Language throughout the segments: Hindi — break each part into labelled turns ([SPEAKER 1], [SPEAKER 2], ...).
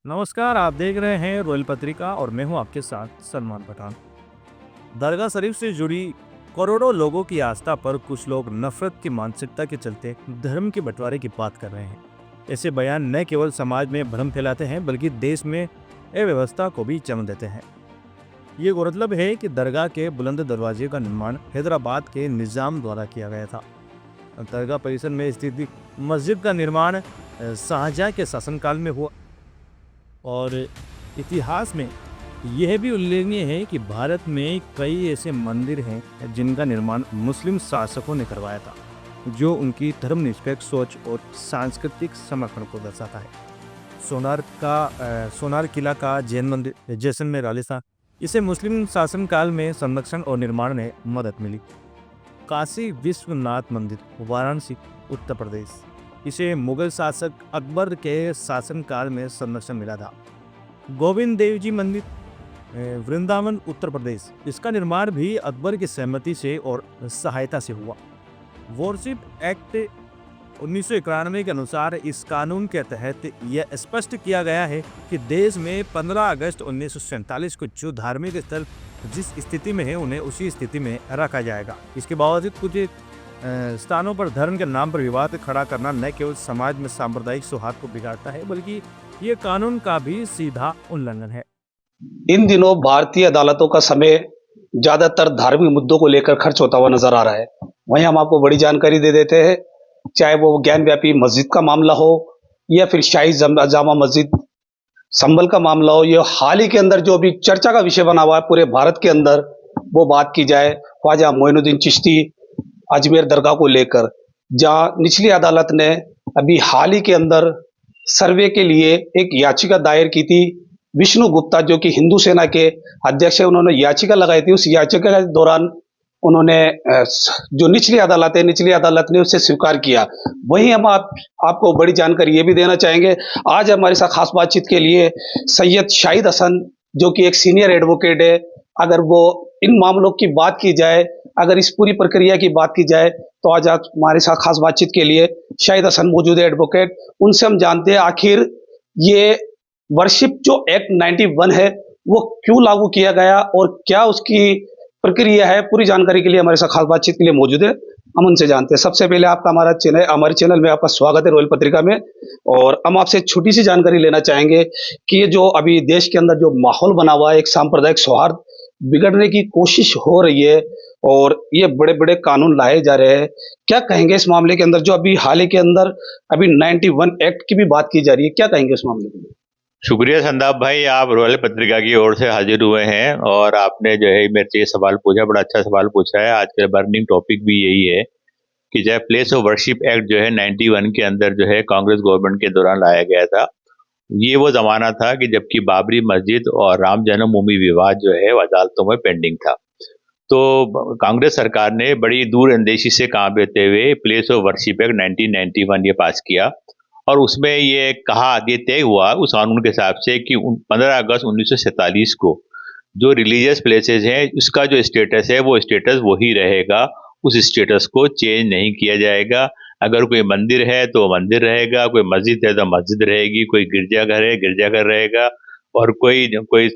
[SPEAKER 1] नमस्कार, आप देख रहे हैं रॉयल पत्रिका और मैं हूं आपके साथ सलमान पठान। दरगाह शरीफ से जुड़ी करोड़ों लोगों की आस्था पर कुछ लोग नफरत की मानसिकता के चलते धर्म के बंटवारे की बात कर रहे हैं। ऐसे बयान न केवल समाज में भ्रम फैलाते हैं बल्कि देश में अव्यवस्था को भी जन्म देते हैं। ये गौरतलब है कि दरगाह के बुलंद दरवाजे का निर्माण हैदराबाद के निजाम द्वारा किया गया था। दरगाह परिसर में स्थित मस्जिद का निर्माण शाहजहां के शासनकाल में हुआ और इतिहास में यह भी उल्लेखनीय है कि भारत में कई ऐसे मंदिर हैं जिनका निर्माण मुस्लिम शासकों ने करवाया था, जो उनकी धर्मनिरपेक्ष सोच और सांस्कृतिक समर्पण को दर्शाता है। सोनार किला का जैन मंदिर जैसलमेर राजस्थान, इसे मुस्लिम शासनकाल में संरक्षण और निर्माण में मदद मिली। काशी विश्वनाथ मंदिर वाराणसी उत्तर प्रदेश, इसे मुगल शासक अकबर के शासनकाल में संरक्षण मिला था। गोविंद देव जी मंदिर वृंदावन उत्तर प्रदेश, इसका निर्माण भी अकबर की सहमति से और सहायता से हुआ। वॉरशिप एक्ट 1991 के अनुसार इस कानून के तहत यह स्पष्ट किया गया है कि देश में 15 अगस्त 1947 को जो धार्मिक स्थल जिस स्थिति में है उन्हें उसी स्थिति में रखा जाएगा। इसके बावजूद कुछ स्थानों पर धर्म के नाम पर विवाद खड़ा करना न केवल समाज में सांप्रदायिक सौहार्द को बिगाड़ता है बल्कि ये कानून का भी सीधा उल्लंघन है।
[SPEAKER 2] इन दिनों भारतीय अदालतों का समय ज्यादातर धार्मिक मुद्दों को लेकर खर्च होता हुआ नजर आ रहा है। वहीं हम आपको बड़ी जानकारी दे देते हैं, चाहे वो ज्ञान व्यापी मस्जिद का मामला हो या फिर शाही जामा मस्जिद संभल का मामला हो, ये हाल ही के अंदर जो अभी चर्चा का विषय बना हुआ है पूरे भारत के अंदर, वो बात की जाए ख्वाजा मोइनुद्दीन चिश्ती अजमेर दरगाह को लेकर, जहां निचली अदालत ने अभी हाल ही के अंदर सर्वे के लिए एक याचिका दायर की थी। विष्णु गुप्ता जो कि हिंदू सेना के अध्यक्ष है, उन्होंने याचिका लगाई थी। उस याचिका के दौरान उन्होंने जो निचली अदालत है, निचली अदालत ने उसे स्वीकार किया। वहीं हम आपको बड़ी जानकारी ये भी देना चाहेंगे, आज हमारे साथ खास बातचीत के लिए सैयद शाहिद हसन जो कि एक सीनियर एडवोकेट है। अगर वो इन मामलों की बात की जाए, अगर इस पूरी प्रक्रिया की बात की जाए, तो आज हमारे साथ खास बातचीत के लिए शाहिद हसन मौजूद है, एडवोकेट। उनसे हम जानते हैं आखिर ये वर्शिप जो एक्ट 91 है वो क्यों लागू किया गया और क्या उसकी प्रक्रिया है। पूरी जानकारी के लिए हमारे साथ खास बातचीत के लिए मौजूद है, हम उनसे जानते हैं। सबसे पहले आपका हमारे चैनल में आपका स्वागत है रॉयल पत्रिका में। और हम आपसे छोटी सी जानकारी लेना चाहेंगे कि ये जो अभी देश के अंदर जो माहौल बना हुआ है, एक सांप्रदायिक सौहार्द बिगड़ने की कोशिश हो रही है और ये बड़े बड़े कानून लाए जा रहे हैं, क्या कहेंगे इस मामले के अंदर जो अभी हाल ही के अंदर अभी 91 एक्ट की भी बात की जा रही है, क्या कहेंगे इस मामले के लिए?
[SPEAKER 3] शुक्रिया संदाप भाई, आप रॉयल पत्रिका की ओर से हाजिर हुए हैं और आपने जो है मेरे से ये सवाल पूछा, बड़ा अच्छा सवाल पूछा है। आज का बर्निंग टॉपिक भी यही है कि जो प्लेस ऑफ वर्शिप एक्ट जो है 91 के अंदर जो है कांग्रेस गवर्नमेंट के दौरान लाया गया था। ये वो जमाना था कि जबकि बाबरी मस्जिद और राम जन्मभूमि विवाद जो है अदालतों में पेंडिंग था। तो कांग्रेस सरकार ने बड़ी दूरअंदेशी से काम लेते हुए प्लेस ऑफ वर्शिप एक्ट 1991 ये पास किया और उसमें ये ये तय हुआ उस कानून के हिसाब से कि 15 अगस्त 1947 को जो रिलीजियस प्लेसेस हैं उसका जो स्टेटस है वो स्टेटस वही रहेगा, उस स्टेटस को चेंज नहीं किया जाएगा। अगर कोई मंदिर है तो मंदिर रहेगा, कोई मस्जिद है तो मस्जिद रहेगी, कोई गिरजाघर है गिरजाघर रहेगा और कोई कोई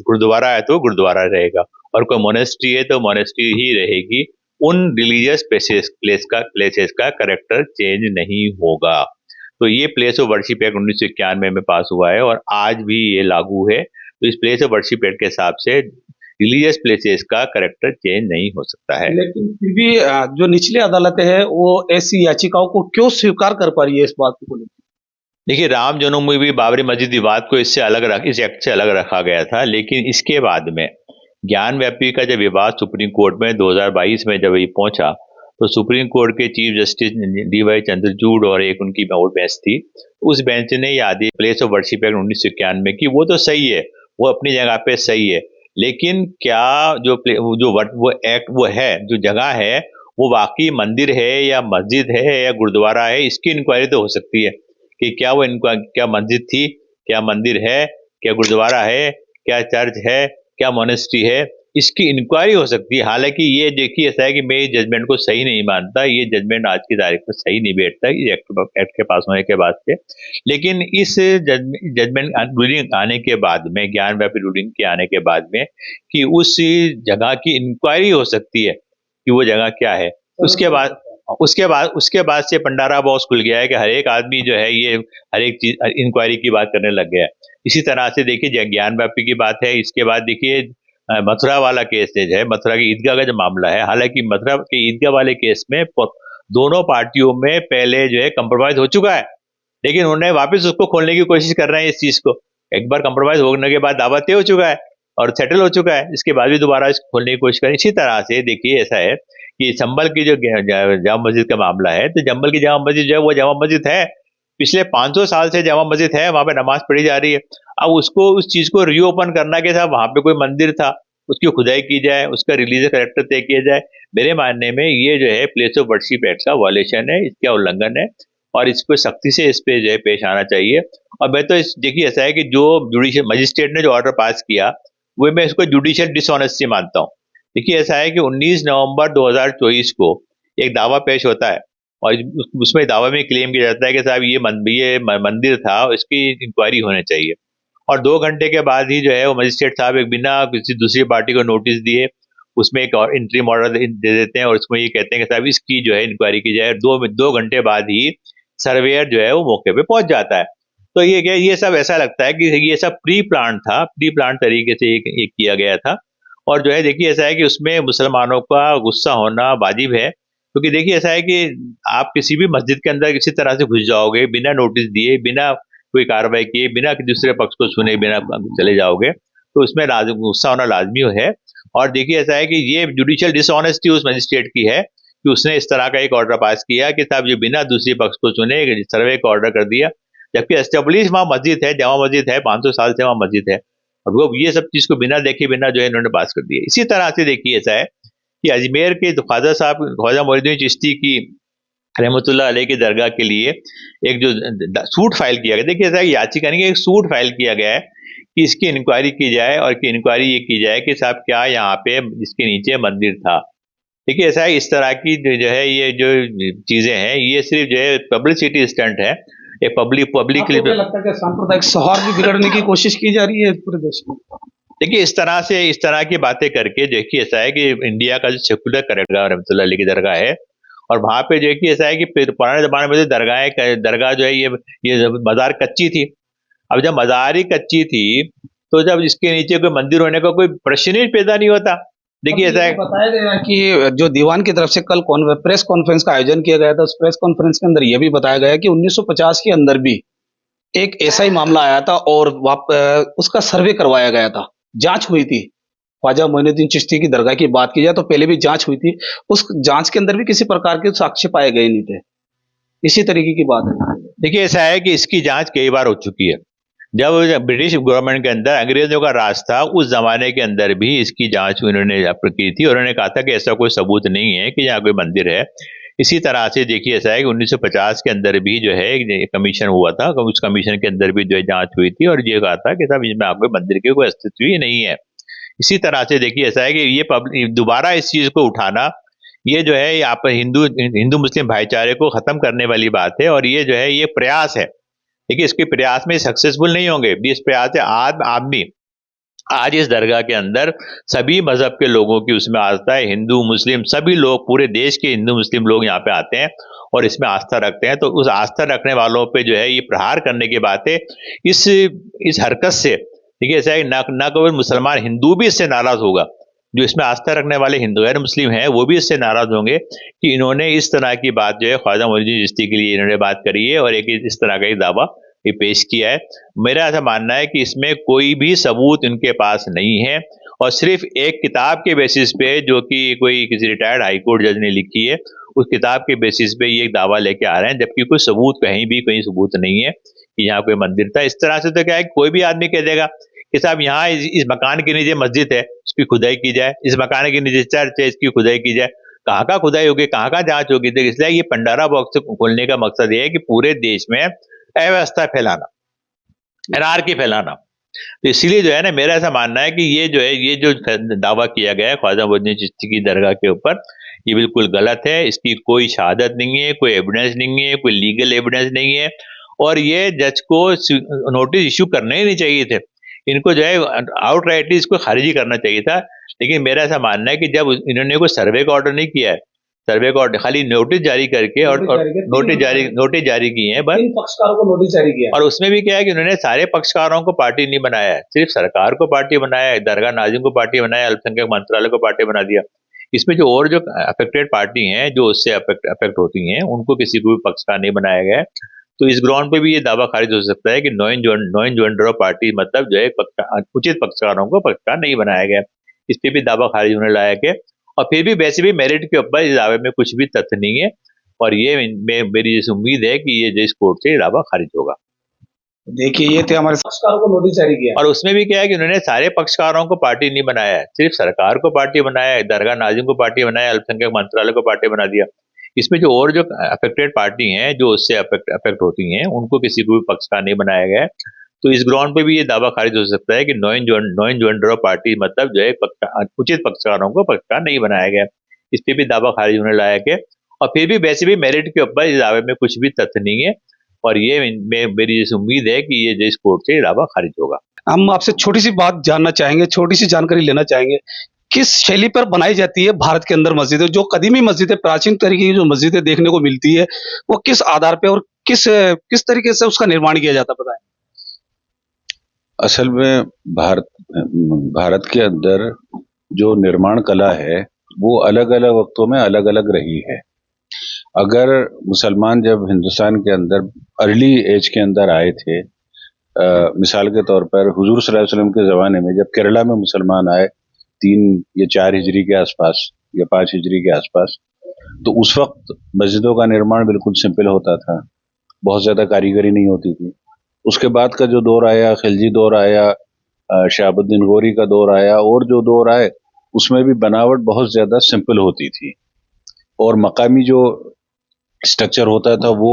[SPEAKER 3] गुरुद्वारा है तो गुरुद्वारा रहेगा और कोई मोनेस्ट्री है तो मोनेस्ट्री ही रहेगी। उन रिलीजियस प्लेसेस का कैरेक्टर चेंज नहीं होगा। तो ये प्लेस ऑफ वर्शिप एक्ट 1991 में पास हुआ है और आज भी ये लागू है। तो इस प्लेस ऑफ वर्शिप एक्ट के हिसाब से रिलीजियस प्लेसेस का कैरेक्टर चेंज नहीं हो सकता है।
[SPEAKER 2] लेकिन फिर भी जो निचली अदालतें हैं वो ऐसी याचिकाओं को क्यों स्वीकार कर पा रही है इस बात को लेकर?
[SPEAKER 3] देखिए, राम जन्मभूमि बाबरी मस्जिद विवाद को इस एक्ट से अलग रखा गया था, लेकिन इसके बाद में ज्ञान व्यापी का जब विवाद सुप्रीम कोर्ट में 2022 में जब ये पहुंचा तो सुप्रीम कोर्ट के चीफ जस्टिस डी.वाई. चंद्रचूड़ और एक उनकी और बेंच थी, उस बेंच ने ये आदेश प्लेस ऑफ वर्शिप एक्ट 1991 की वो तो सही है, वो अपनी जगह पे सही है, लेकिन क्या वो एक्ट वो है जो जगह है वो वाकई मंदिर है या मस्जिद है या गुरुद्वारा है, इसकी इंक्वायरी तो हो सकती है कि क्या वो क्या मस्जिद थी, क्या मंदिर है, क्या गुरुद्वारा है, क्या चर्च है, क्या मोनेस्ट्री है। इसकी इंक्वायरी हो सकती है। हालांकि ये देखिए ऐसा है कि मैं इस जजमेंट को सही नहीं मानता, ये जजमेंट आज की तारीख में सही नहीं बैठता ये एक्ट के पास होने के बाद से। लेकिन इस जजमेंट रूलिंग आने के बाद में, ज्ञान व्यापी रूलिंग के आने के बाद में, कि उस जगह की इंक्वायरी हो सकती है कि वो जगह क्या है। उसके बाद से पंडारा बॉक्स खुल गया है कि हर एक आदमी जो है ये हर एक चीज इंक्वायरी की बात करने लग गया है। इसी तरह से देखिए ज्ञान व्यापी की बात है। इसके बाद देखिए मथुरा वाला केस जो है, मथुरा की ईदगाह का जो मामला है, हालांकि मथुरा के ईदगाह वाले केस में दोनों पार्टियों में पहले जो है कंप्रोमाइज हो चुका है, लेकिन उन्हें वापस उसको खोलने की कोशिश कर रहे हैं इस चीज को। एक बार कंप्रोमाइज होने के बाद दावा तय हो चुका है और सेटल हो चुका है, इसके बाद भी दोबारा इसको खोलने की कोशिश करें। इसी तरह से देखिए ऐसा है कि संभल की जो जामा मस्जिद का मामला है, तो संभल की जामा मस्जिद जो है वो जामा मस्जिद है, पिछले 500 साल से जामा मस्जिद है, वहां पे नमाज पढ़ी जा रही है। अब उसको उस चीज को रीओपन करना के साथ वहां पे कोई मंदिर था, उसकी खुदाई की जाए, उसका रिलीजियस करेक्टर तय किया जाए, मेरे मानने में ये जो है प्लेस ऑफ वर्शिप एक्ट का वायलेशन है, इसका उल्लंघन है और इसको सख्ती से इस पे जो है पेश आना चाहिए। और मैं तो देखिए ऐसा है कि जो जुडिशियल मजिस्ट्रेट ने जो ऑर्डर पास किया वो मैं इसको जुडिशियल डिसऑनेस्टी मानता हूँ। देखिए ऐसा है कि 19 नवंबर 2024 को एक दावा पेश होता है और उसमें दावा में क्लेम किया जाता है कि साहब ये मंदिर था, इसकी इंक्वायरी होनी चाहिए। और 2 घंटे के बाद ही जो है वो मजिस्ट्रेट साहब एक बिना किसी दूसरी पार्टी को नोटिस दिए उसमें एक और इंट्रीम ऑर्डर दे देते हैं और उसमें ये कहते हैं कि साहब इसकी जो है इंक्वायरी की जाए। 2 घंटे बाद ही सर्वेयर जो है वो मौके पे पहुंच जाता है। तो ये सब ऐसा लगता है कि ये सब प्री प्लान तरीके से ये किया गया था। और जो है देखिए ऐसा है कि उसमें मुसलमानों का गुस्सा होना वाजिब है, क्योंकि देखिए ऐसा है कि आप किसी भी मस्जिद के अंदर किसी तरह से घुस जाओगे, बिना नोटिस दिए, बिना कोई कार्रवाई किए, बिना दूसरे पक्ष को सुने बिना चले जाओगे, तो उसमें गुस्सा होना लाजमी है। और देखिए ऐसा है कि ये जुडिशियल डिसऑनेस्टी उस मजिस्ट्रेट की है कि उसने इस तरह का एक ऑर्डर पास किया कि साहब ये बिना दूसरे पक्ष को सुने सर्वे का ऑर्डर कर दिया, जबकि एस्टेब्लिश वहां मस्जिद है, जामा मस्जिद है, 500 साल से वहां मस्जिद है, और वो ये सब चीज को बिना देखे बिना जो है इन्होंने पास कर दिया। इसी तरह से देखिए ऐसा है कि अजमेर के ख्वाजा साहब, ख्वाजा मोइनुद्दीन चिश्ती की रहमतुल्लाह अलैह की दरगाह के लिए एक जो सूट फाइल किया गया, देखिए ऐसा याचिका नहीं, एक सूट फाइल किया गया है कि इसकी इंक्वायरी की जाए और कि इंक्वायरी ये की जाए कि साहब क्या यहाँ पे इसके नीचे मंदिर था। देखिए ऐसा है, इस तरह की जो है ये जो चीजें हैं ये सिर्फ जो है पब्लिसिटी स्टंट है, ये पब्लिक
[SPEAKER 2] लगता है कि सांप्रदायिक सौहार्द बिगड़ने की कोशिश की जा रही है पूरे देश में।
[SPEAKER 3] देखिए इस तरह की बातें करके देखिए ऐसा है कि इंडिया का जो सेकुलर दरगाह रहमतुल्लाह अलैह की दरगाह है, और वहां पे जो है कि ऐसा है कि पुराने जमाने में तो दरगाह जो है ये मजार कच्ची थी। अब जब मजार ही कच्ची थी तो जब इसके नीचे कोई मंदिर होने का कोई प्रश्न ही पैदा नहीं होता। देखिए ऐसा है,
[SPEAKER 2] बताया गया कि जो दीवान की तरफ से कल प्रेस कॉन्फ्रेंस का आयोजन किया गया था, उस प्रेस कॉन्फ्रेंस के अंदर यह भी बताया गया कि 1950 के अंदर भी एक ऐसा ही मामला आया था और उसका सर्वे करवाया गया था, जांच हुई थी। ख्वाजा मोइनुद्दीन चिश्ती की दरगाह की बात की जाए तो पहले भी जांच हुई थी, उस जांच के अंदर भी किसी प्रकार के साक्ष्य पाए गए नहीं थे। इसी तरीके की बात है।
[SPEAKER 3] देखिए ऐसा है कि इसकी जांच कई बार हो चुकी है। जब ब्रिटिश गवर्नमेंट के अंदर अंग्रेजों का राज था, उस जमाने के अंदर भी इसकी जांच उन्होंने की थी और उन्होंने कहा था कि ऐसा कोई सबूत नहीं है कि यहाँ कोई मंदिर है। इसी तरह से देखिए ऐसा है कि 1950 के अंदर भी जो है एक कमीशन हुआ था, उस कमीशन के अंदर भी जो है जांच हुई थी और ये कहा था कि साहब इसमें आपके मंदिर के कोई अस्तित्व ही नहीं है। इसी तरह से देखिए ऐसा है कि ये दोबारा इस चीज को उठाना, ये जो है आप हिंदू मुस्लिम भाईचारे को खत्म करने वाली बात है और ये जो है ये प्रयास है। देखिए इसके प्रयास में सक्सेसफुल नहीं होंगे। इस प्रयास से आदमी आज इस दरगाह के अंदर सभी मजहब के लोगों की उसमें आस्था है, हिंदू मुस्लिम सभी लोग, पूरे देश के हिंदू मुस्लिम लोग यहाँ पे आते हैं और इसमें आस्था रखते हैं। तो उस आस्था रखने वालों पे जो है ये प्रहार करने की बात है। इस हरकत से देखिए ऐसा है ना केवल मुसलमान, हिंदू भी इससे नाराज होगा। जो इसमें आस्था रखने वाले हिंदू गैर मुस्लिम हैं वो भी इससे नाराज होंगे कि इन्होंने इस तरह की बात जो है ख्वाजा मोइनुद्दीन चिश्ती के लिए इन्होंने बात करी है और एक इस तरह का ही दावा ये पेश किया है। मेरा ऐसा मानना है कि इसमें कोई भी सबूत इनके पास नहीं है और सिर्फ एक किताब के बेसिस पे जो कि कोई किसी रिटायर्ड हाईकोर्ट जज ने लिखी है, उस किताब के बेसिस पे ये एक दावा लेके आ रहे हैं, जबकि कोई सबूत कहीं सबूत नहीं है कि यहाँ कोई मंदिर था। इस तरह से तो क्या है, कोई भी आदमी कह देगा कि साहब यहाँ इस मकान के नीचे मस्जिद है, उसकी खुदाई की जाए, इस मकान के नीचे चर्च है, इसकी खुदाई की जाए। कहाँ का खुदाई होगी, कहाँ का जांच होगी। तो इसलिए ये पंडारा बॉक्स खोलने का मकसद ये है कि पूरे देश में अव्यवस्था फैलाना, एनआरकी फैलाना। तो इसीलिए जो है ना, मेरा ऐसा मानना है कि ये जो दावा किया गया है ख्वाजा मोइनुद्दीन चिश्ती की दरगाह के ऊपर, ये बिल्कुल गलत है। इसकी कोई शहादत नहीं है, कोई एविडेंस नहीं है, कोई लीगल एविडेंस नहीं है, और ये जज को नोटिस इश्यू करने ही नहीं चाहिए थे। इनको जो है आउटराइटली इसको खारिज ही करना चाहिए था। लेकिन मेरा ऐसा मानना है कि जब इन्होंने कोई सर्वे का ऑर्डर नहीं किया है, सर्वे का ऑर्डर खाली नोटिस जारी करके और नोटिस जारी किए हैं बस।
[SPEAKER 2] तीन पक्षकारों को नोटिस जारी किया
[SPEAKER 3] और उसमें भी क्या है कि उन्होंने सारे पक्षकारों को पार्टी नहीं बनाया है, सिर्फ सरकार को पार्टी बनाया है, दरगाह नाजिम को पार्टी बनाया, अल्पसंख्यक मंत्रालय को पार्टी बना दिया। इसमें जो और जो अफेक्टेड पार्टी हैं, जो उससे अफेक्ट होती हैं, उनको किसी को भी पक्षकार नहीं बनाया गया है। तो इस ग्राउंड पे भी ये दावा खारिज हो सकता है कि नो इन जोइंडर ऑफ पार्टी मतलब जो है उचित पक्षकारों को पक्षकार नहीं बनाया गया। इस पे भी दावा खारिज होने लायक है। और फिर भी वैसे भी मेरिट के ऊपर इस दावे में कुछ भी तथ्य नहीं है, और ये मेरी जैसी उम्मीद है कि ये जिस कोर्ट से ये दावा खारिज होगा।
[SPEAKER 2] देखिए, ये थे हमारे पक्षकारों को नोटिस जारी किया
[SPEAKER 3] और उसमें भी क्या है कि उन्होंने सारे पक्षकारों को पार्टी नहीं बनाया है, सिर्फ सरकार को पार्टी बनाया है, दरगाह नाजिम को पार्टी बनाया, अल्पसंख्यक मंत्रालय को पार्टी बना दिया। इसमें जो और जो अफेक्टेड पार्टी हैं, जो उससे अफेक्ट होती हैं, उनको किसी को भी पक्षकार नहीं बनाया गया है। तो इस ग्राउंड पे भी ये दावा खारिज हो सकता है कि नो इन जोइंडर ऑफ पार्टी मतलब जो है उचित पक्षकारों को पक्षकार नहीं बनाया गया। इस पे भी दावा खारिज होने लायक है। और फिर भी वैसे भी मेरिट के ऊपर इस दावे में कुछ भी तथ्य नहीं है, और ये मेरी जैसी उम्मीद है कि ये जिस कोर्ट से ये दावा खारिज होगा।
[SPEAKER 2] हम आपसे छोटी सी बात जानना चाहेंगे, छोटी सी जानकारी लेना चाहेंगे। किस शैली पर बनाई जाती है भारत के अंदर मस्जिदें? जो कदीमी मस्जिदें, प्राचीन तरीके की जो मस्जिदें देखने को मिलती है, वो किस आधार पे और किस तरीके से उसका निर्माण किया जाता है, बताएं।
[SPEAKER 4] असल में भारत के अंदर जो निर्माण कला है वो अलग अलग वक्तों में अलग अलग रही है। अगर मुसलमान जब हिंदुस्तान के अंदर अर्ली एज के अंदर आए थे, मिसाल के तौर पर हुजूर सल्लल्लाहु अलैहि वसल्लम के ज़माने में जब केरला में मुसलमान आए 3 या 4 हिजरी के आसपास या 5 हिजरी के आसपास, तो उस वक्त मस्जिदों का निर्माण बिल्कुल सिंपल होता था, बहुत ज़्यादा कारीगरी नहीं होती थी। उसके बाद का जो दौर आया, खिलजी दौर आया, शहाबुद्दीन गौरी का दौर आया, और जो दौर आए उसमें भी बनावट बहुत ज़्यादा सिंपल होती थी, और मकामी जो स्ट्रक्चर होता था वो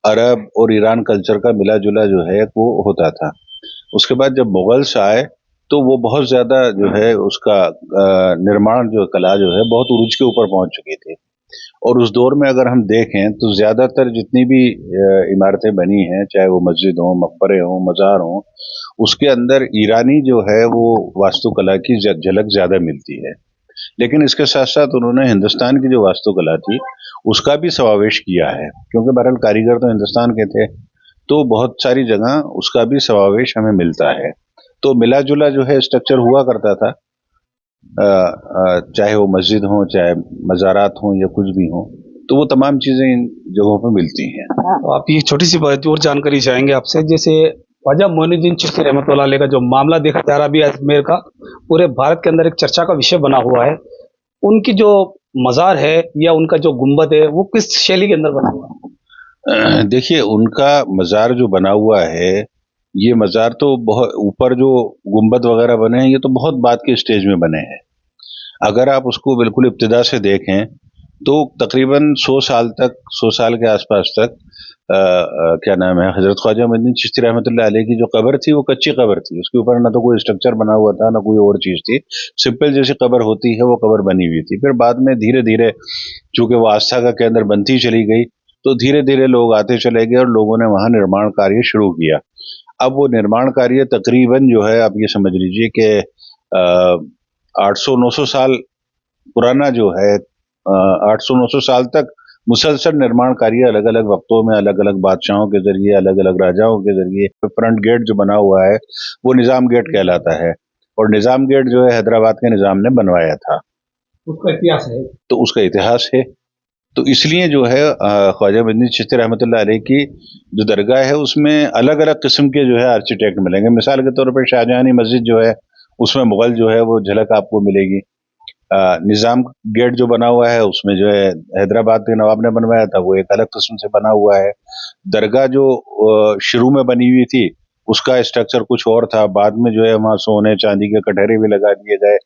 [SPEAKER 4] अरब और ईरान कल्चर का मिला जुला जो है वो होता था। उसके बाद जब मुगल्स आए तो वो बहुत ज़्यादा जो है उसका निर्माण जो कला जो है बहुत उरूज के ऊपर पहुंच चुकी थी। और उस दौर में अगर हम देखें तो ज़्यादातर जितनी भी इमारतें बनी हैं, चाहे वो मस्जिद हों, मकबरे हों, मज़ार हों, उसके अंदर ईरानी जो है वो वास्तुकला की झलक ज़्यादा मिलती है। लेकिन इसके साथ साथ उन्होंने हिंदुस्तान की जो वास्तुकला थी उसका भी समावेश किया है, क्योंकि बहरहाल कारीगर तो हिंदुस्तान के थे, तो बहुत सारी जगह उसका भी समावेश हमें मिलता है। तो मिला जुला जो है स्ट्रक्चर हुआ करता था, चाहे वो मस्जिद हो, चाहे मज़ारात हों या कुछ भी हो, तो वो तमाम चीज़ें इन जगहों पर मिलती हैं।
[SPEAKER 2] आप ये छोटी सी बात और जानकारी चाहेंगे आपसे, जैसे ख्वाजा मोइनुद्दीन चिश्ती रहमतुल्लाह अलैह का जो मामला देखा जा रहा भी है अजमेर का, पूरे भारत के अंदर एक चर्चा का विषय बना हुआ है। उनकी जो मज़ार है या उनका जो गुंबद है वो किस शैली के अंदर बना हुआ है?
[SPEAKER 4] देखिए, उनका मज़ार जो बना हुआ है, ये मज़ार तो बहुत ऊपर जो गुंबद वगैरह बने हैं ये तो बहुत बाद के स्टेज में बने हैं। अगर आप उसको बिल्कुल इब्तिदा से देखें तो तकरीबन 100 साल के आसपास तक क्या नाम है, हज़रत ख्वाजा मोइनुद्दीन चिश्ती रहमतुल्लाह अलैह की जो कब्र थी वो कच्ची कब्र थी, उसके ऊपर ना तो कोई स्ट्रक्चर बना हुआ था ना कोई और चीज़ थी, सिंपल जैसी कब्र होती है वो कब्र बनी हुई थी। फिर बाद में धीरे धीरे चूंकि वो आस्था का केंद्र बनती चली गई तो धीरे धीरे लोग आते चले गए और लोगों ने वहाँ निर्माण कार्य शुरू किया। अब वो निर्माण कार्य तकरीबन जो है आप ये समझ लीजिए कि 800-900 साल पुराना जो है, 800-900 साल तक मुसलसल निर्माण कार्य अलग अलग वक्तों में अलग अलग बादशाहों के जरिए, अलग अलग राजाओं के जरिए। फ्रंट गेट जो बना हुआ है वो निज़ाम गेट कहलाता है, और निज़ाम गेट जो है हैदराबाद के निज़ाम ने बनवाया था,
[SPEAKER 2] उसका इतिहास है।
[SPEAKER 4] तो उसका इतिहास है। तो इसलिए जो है ख्वाजा मोइनुद्दीन चिश्ती रहमतुल्लाह अलैह की जो दरगाह है उसमें अलग अलग किस्म के जो है आर्किटेक्ट मिलेंगे। मिसाल के तौर पर शाहजहानी मस्जिद जो है उसमें मुगल जो है वो झलक आपको मिलेगी। निज़ाम गेट जो बना हुआ है उसमें जो है हैदराबाद के नवाब ने बनवाया था, वो एक अलग किस्म से बना हुआ है। दरगाह जो शुरू में बनी हुई थी उसका स्ट्रक्चर कुछ और था, बाद में जो है वहाँ सोने चांदी के कटहरे भी लगा दिए गए,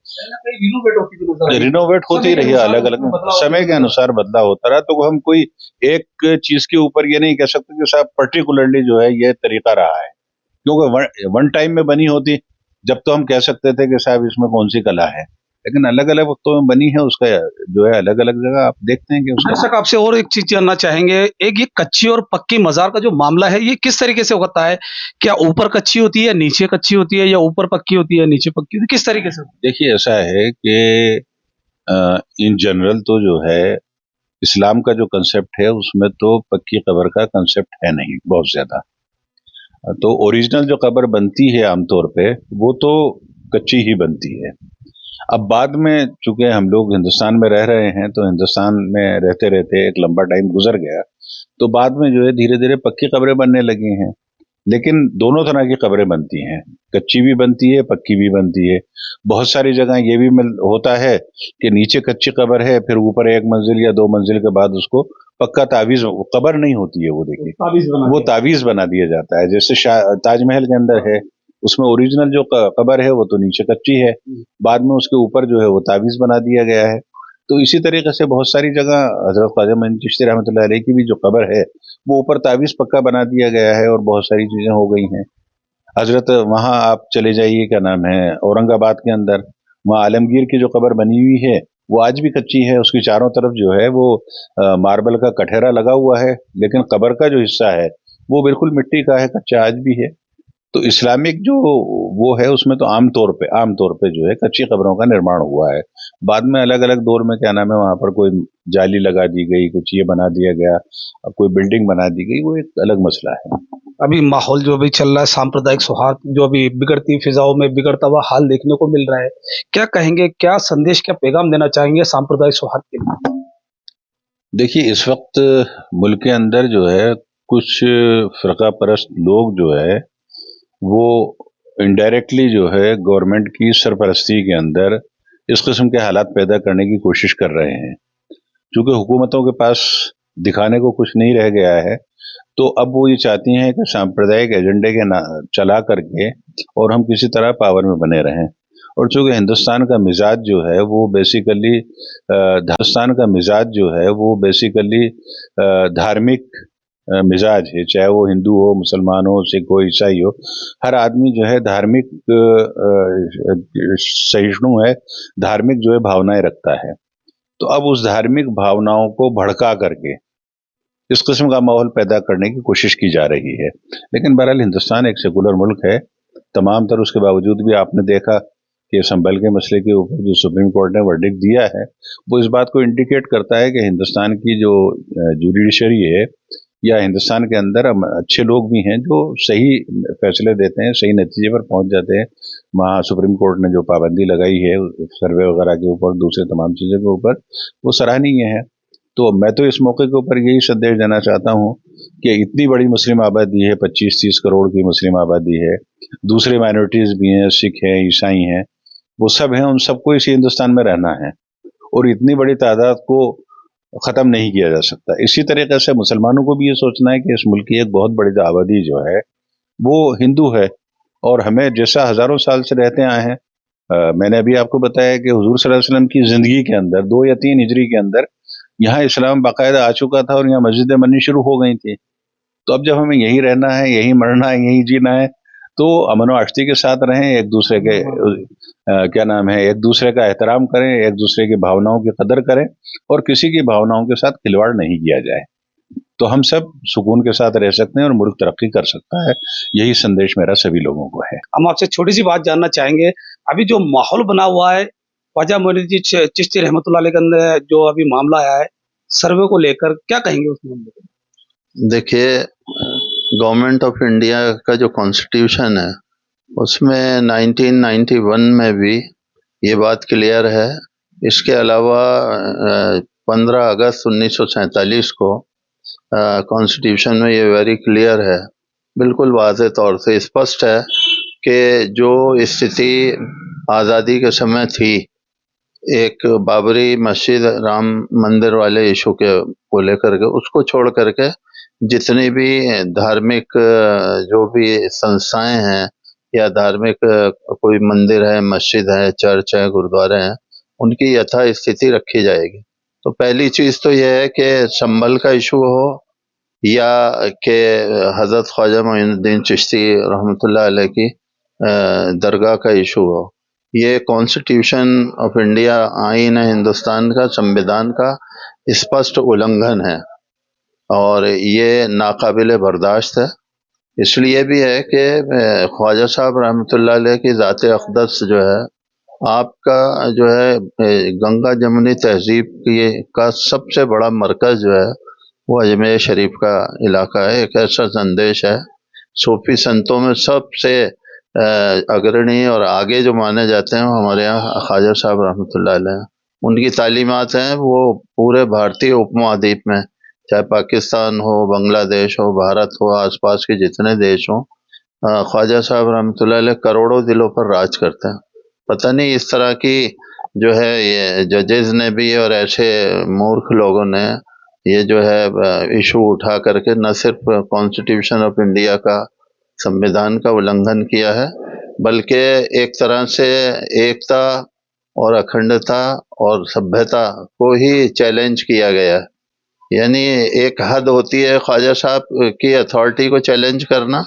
[SPEAKER 4] रिनोवेट होती रही, अलग अलग समय के अनुसार बदलाव होता रहा। तो हम कोई एक चीज के ऊपर ये नहीं कह सकते कि साहब पर्टिकुलरली जो है ये तरीका रहा है। क्योंकि वन टाइम में बनी होती जब तो हम कह सकते थे कि साहब इसमें कौन सी कला है, लेकिन अलग अलग वक्तों में बनी है, उसका जो है अलग अलग जगह आप देखते हैं कि उसका।
[SPEAKER 2] दर्शक आपसे और एक चीज जानना चाहेंगे, एक ये कच्ची और पक्की मजार का जो मामला है ये किस तरीके से होता है? क्या ऊपर कच्ची होती है, नीचे कच्ची होती है, या ऊपर पक्की होती है, नीचे पक्की होती है, किस तरीके से?
[SPEAKER 4] देखिए ऐसा है कि इन जनरल तो जो है इस्लाम का जो कंसेप्ट है उसमें तो पक्की कब्र का कंसेप्ट है नहीं बहुत ज्यादा। तो ओरिजिनल जो कब्र बनती है आमतौर पे वो तो कच्ची ही बनती है। अब बाद में चूंकि हम लोग हिंदुस्तान में रह रहे हैं तो हिंदुस्तान में रहते रहते एक लंबा टाइम गुजर गया, तो बाद में जो है धीरे धीरे पक्की कब्रें बनने लगी हैं। लेकिन दोनों तरह की कब्रें बनती हैं, कच्ची भी बनती है, पक्की भी बनती है। बहुत सारी जगह ये भी होता है कि नीचे कच्ची कब्र है, फिर ऊपर एक मंजिल या दो मंजिल के बाद उसको पक्का तावीज, कब्र नहीं होती है वो, देखिए वो तावीज बना दिया जाता है। जैसे ताजमहल के अंदर है, उसमें ओरिजिनल जो कब्र है वो तो नीचे कच्ची है, बाद में उसके ऊपर जो है वो तावीज बना दिया गया है। तो इसी तरीके से बहुत सारी जगह हजरत ख्वाजा मोइन चिश्ती रहमतुल्लाह अलैह की भी जो कब्र है वो ऊपर तावीज पक्का बना दिया गया है, और बहुत सारी चीजें हो गई हैं। हजरत वहाँ आप चले जाइए, क्या नाम है, औरंगाबाद के अंदर वहाँ आलमगीर की जो कब्र बनी हुई है वो आज भी कच्ची है, उसकी चारों तरफ जो है वो मार्बल का कठेरा लगा हुआ है, लेकिन कब्र का जो हिस्सा है वो बिल्कुल मिट्टी का है, कच्चा आज भी है। तो इस्लामिक जो वो है उसमें तो आम तौर पे जो है कच्ची कब्रों का निर्माण हुआ है। बाद में अलग अलग दौर में क्या नाम है वहां पर कोई जाली लगा दी गई, कुछ ये बना दिया गया, कोई बिल्डिंग बना दी गई, वो एक अलग मसला है।
[SPEAKER 2] अभी माहौल जो अभी चल रहा है, सांप्रदायिक सौहार्द जो अभी बिगड़ती फिजाओं में बिगड़ता हुआ हाल देखने को मिल रहा है, क्या कहेंगे, क्या संदेश, क्या पैगाम देना चाहेंगे सांप्रदायिक सौहार्द के लिए?
[SPEAKER 4] देखिए इस वक्त मुल्क के अंदर जो है कुछ फिरका परस्त लोग जो है वो इनडायरेक्टली जो है गवर्नमेंट की सरपरस्ती के अंदर इस किस्म के हालात पैदा करने की कोशिश कर रहे हैं। क्योंकि हुकूमतों के पास दिखाने को कुछ नहीं रह गया है, तो अब वो ये चाहती हैं कि सांप्रदायिक एजेंडे के चला करके और हम किसी तरह पावर में बने रहें। और चूंकि हिंदुस्तान का मिजाज जो है वो बेसिकली धार्मिक मिजाज है, चाहे वो हिंदू हो, मुसलमान हो, सिख हो, ईसाई हो, हर आदमी जो है धार्मिक सहिष्णु है, धार्मिक जो है भावनाएं रखता है। तो अब उस धार्मिक भावनाओं को भड़का करके इस किस्म का माहौल पैदा करने की कोशिश की जा रही है। लेकिन बहरहाल हिंदुस्तान एक सेकुलर मुल्क है, तमाम तर उसके बावजूद भी आपने देखा कि संभल के मसले के ऊपर जो सुप्रीम कोर्ट ने वर्डिक्ट दिया है वो इस बात को इंडिकेट करता है कि हिंदुस्तान की जो जुडिशरी है या हिंदुस्तान के अंदर अच्छे लोग भी हैं जो सही फैसले देते हैं, सही नतीजे पर पहुंच जाते हैं। वहाँ सुप्रीम कोर्ट ने जो पाबंदी लगाई है सर्वे वगैरह के ऊपर, दूसरे तमाम चीज़ों के ऊपर, वो सराहनीय है। तो मैं तो इस मौके के ऊपर यही संदेश देना चाहता हूँ कि इतनी बड़ी मुस्लिम आबादी है, 25-30 करोड़ की मुस्लिम आबादी है, दूसरे माइनॉरिटीज़ भी हैं, सिख हैं, ईसाई हैं, वो सब हैं, उन सबको इसी हिंदुस्तान में रहना है और इतनी बड़ी तादाद को ख़त्म नहीं किया जा सकता। इसी तरीके से मुसलमानों को भी ये सोचना है कि इस मुल्क की एक बहुत बड़ी आबादी जो है वो हिंदू है, और हमें जैसा हज़ारों साल से रहते आए हैं, मैंने अभी आपको बताया कि हुजूर सल्लल्लाहु अलैहि वसल्लम की ज़िंदगी के अंदर 2 या 3 हिजरी के अंदर यहाँ इस्लाम बाकायदा आ चुका था और यहाँ मस्जिदें बननी शुरू हो गई थी। तो अब जब हमें यहीं रहना है, यहीं मरना है, यहीं जीना है, तो अमन व आश्ती के साथ रहें, एक दूसरे के एक दूसरे का एहतराम करें, एक दूसरे की भावनाओं की कदर करें और किसी की भावनाओं के साथ खिलवाड़ नहीं किया जाए। तो हम सब सुकून के साथ रह सकते हैं और मुल्क तरक्की कर सकता है। यही संदेश मेरा सभी लोगों को है।
[SPEAKER 2] हम आपसे छोटी सी बात जानना चाहेंगे, अभी जो माहौल बना हुआ है ख्वाजा मोइनुद्दीन चिश्ती रहमतुल्लाह अलैह के अंदर जो अभी मामला आया है सर्वे को लेकर, क्या कहेंगे उस मामले में?
[SPEAKER 5] देखिए, गवर्नमेंट ऑफ इंडिया का जो कॉन्स्टिट्यूशन है उसमें 1991 में भी ये बात क्लियर है। इसके अलावा 15 अगस्त 1947 को कॉन्स्टिट्यूशन में ये वेरी क्लियर है, बिल्कुल वाज़े तौर से स्पष्ट है कि जो स्थिति आज़ादी के समय थी, एक बाबरी मस्जिद, राम मंदिर वाले इशू को लेकर के, उसको छोड़ करके जितनी भी धार्मिक जो भी संस्थाएं हैं या धार्मिक कोई मंदिर है, मस्जिद है, चर्च है, गुरुद्वारे हैं, उनकी यथा स्थिति रखी जाएगी। तो पहली चीज़ तो यह है कि संभल का इशू हो या कि हज़रत ख्वाजा मोइनुद्दीन चिश्ती रहमतुल्लाह अलैह की दरगाह का इशू हो। ये कॉन्स्टिट्यूशन ऑफ इंडिया, आईन हिंदुस्तान का, संविधान का स्पष्ट उल्लंघन है और ये नाकाबिले बर्दाश्त है। इसलिए भी है कि ख्वाजा साहब रहमतुल्लाह अलैह की ज़ात अक़दस जो है, आपका जो है गंगा जमुनी तहज़ीब का सबसे बड़ा मरकज़ जो है वो अजमेर शरीफ का इलाका है। एक ऐसा संदेश है, सूफी संतों में सबसे अग्रणी और आगे जो माने जाते हैं वो हमारे यहाँ ख्वाजा साहब रहमतुल्लाह अलैह। उनकी तालीमात हैं वो पूरे भारतीय उपमहाद्वीप में, चाहे पाकिस्तान हो, बांग्लादेश हो, भारत हो, आसपास के जितने देश हों, ख्वाजा साहब रहमतुल्लाह अलैह करोड़ों दिलों पर राज करते हैं। पता नहीं इस तरह की जो है ये जजेस ने भी और ऐसे मूर्ख लोगों ने ये जो है इशू उठा करके न सिर्फ कॉन्स्टिट्यूशन ऑफ इंडिया का, संविधान का उल्लंघन किया है, बल्कि एक तरह से एकता और अखंडता और सभ्यता को ही चैलेंज किया गया है। यानी एक हद होती है ख्वाजा साहब की अथॉरिटी को चैलेंज करना,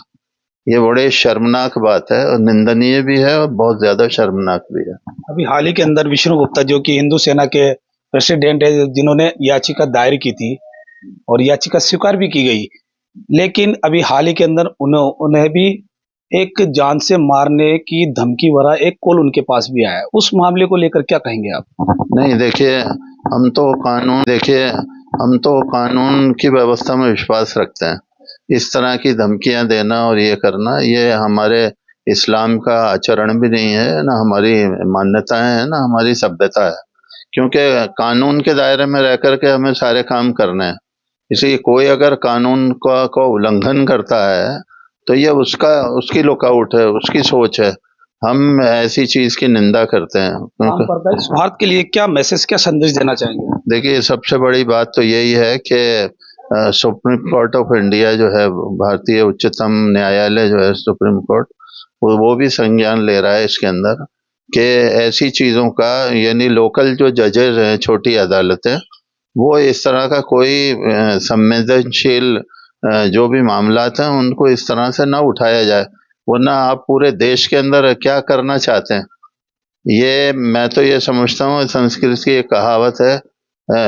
[SPEAKER 5] ये बड़े शर्मनाक बात है और निंदनीय भी है और बहुत ज्यादा शर्मनाक भी है।
[SPEAKER 2] अभी हाल ही के अंदर विष्णु गुप्ता जो कि हिंदू सेना के प्रेसिडेंट है, जिन्होंने याचिका दायर की थी और याचिका स्वीकार भी की गई, लेकिन अभी हाल ही के अंदर उन्हें भी एक जान से मारने की धमकी भरा एक कॉल उनके पास भी आया है। उस मामले को लेकर क्या कहेंगे आप?
[SPEAKER 5] नहीं, देखिए हम तो कानून की व्यवस्था में विश्वास रखते हैं। इस तरह की धमकियां देना और ये करना, ये हमारे इस्लाम का आचरण भी नहीं है, ना हमारी मान्यताएं हैं, ना हमारी सभ्यता है। क्योंकि कानून के दायरे में रह करके हमें सारे काम करने हैं। इसलिए कोई अगर कानून का उल्लंघन करता है तो ये उसकी लुकआउट है, उसकी सोच है। हम ऐसी चीज की निंदा करते हैं।
[SPEAKER 2] सांप्रदायिक सौहार्द के लिए क्या मैसेज, क्या संदेश देना चाहेंगे?
[SPEAKER 5] देखिए, सबसे बड़ी बात तो यही है कि सुप्रीम कोर्ट ऑफ इंडिया जो है, भारतीय उच्चतम न्यायालय जो है सुप्रीम कोर्ट, वो भी संज्ञान ले रहा है इसके अंदर कि ऐसी चीज़ों का, यानी लोकल जो जजेस हैं, छोटी अदालतें, वो इस तरह का कोई संवेदनशील जो भी मामलात हैं उनको इस तरह से ना उठाया जाए, वरना आप पूरे देश के अंदर क्या करना चाहते हैं। ये मैं तो ये समझता हूँ, संस्कृत की एक कहावत है,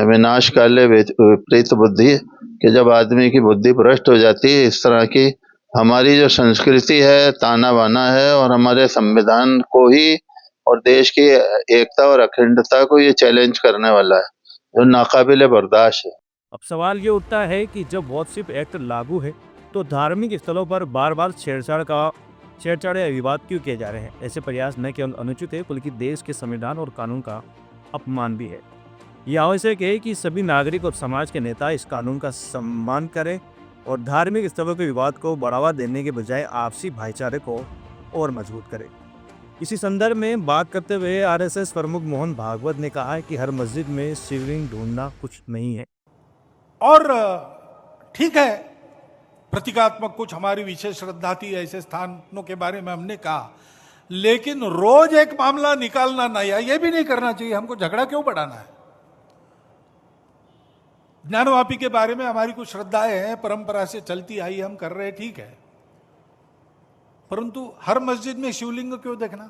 [SPEAKER 5] विनाश काले विपरीत बुद्धि, कि जब आदमी की बुद्धि भ्रष्ट हो जाती है, इस तरह की हमारी जो संस्कृति है, ताना बाना है और हमारे संविधान को ही और देश की एकता और अखंडता को ये चैलेंज करने वाला है, जो नाकाबिले बर्दाश्त है।
[SPEAKER 1] अब सवाल ये उठता है कि जब वॉरशिप एक्ट लागू है तो धार्मिक स्थलों पर बार बार छेड़छाड़ या विवाद क्यों किए जा रहे हैं? ऐसे प्रयास न केवल अनुचित है बल्कि देश के संविधान और कानून का अपमान भी है। यह आवश्यक है कि सभी नागरिक और समाज के नेता इस कानून का सम्मान करें और धार्मिक स्थलों के विवाद को बढ़ावा देने के बजाय आपसी भाईचारे को और मजबूत करें। इसी संदर्भ में बात करते हुए आरएसएस प्रमुख मोहन भागवत ने कहा है कि हर मस्जिद में शिवलिंग ढूंढना कुछ नहीं है।
[SPEAKER 6] और ठीक है, प्रतीकात्मक कुछ हमारी विशेष श्रद्धा थी, ऐसे स्थानों के बारे में हमने कहा, लेकिन रोज एक मामला निकालना नया, ये भी नहीं करना चाहिए। हमको झगड़ा क्यों बढ़ाना है? ज्ञानवापी के बारे में हमारी कुछ श्रद्धाएं हैं, परंपरा से चलती आई, हम कर रहे हैं, ठीक है, परंतु हर मस्जिद में शिवलिंग क्यों देखना?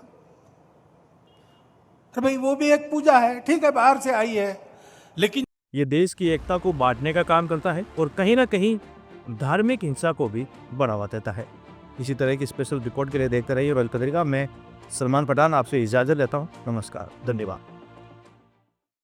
[SPEAKER 6] अरे भाई, वो भी एक पूजा है, ठीक है, बाहर से आई है, लेकिन
[SPEAKER 1] ये देश की एकता को बांटने का काम करता है और कहीं ना कहीं धार्मिक हिंसा को भी बढ़ावा देता है। इसी तरह की स्पेशल रिपोर्ट के लिए देखते रहिए रॉयल पत्रिका। मैं सलमान पठान आपसे इजाज़त लेता हूँ। नमस्कार, धन्यवाद।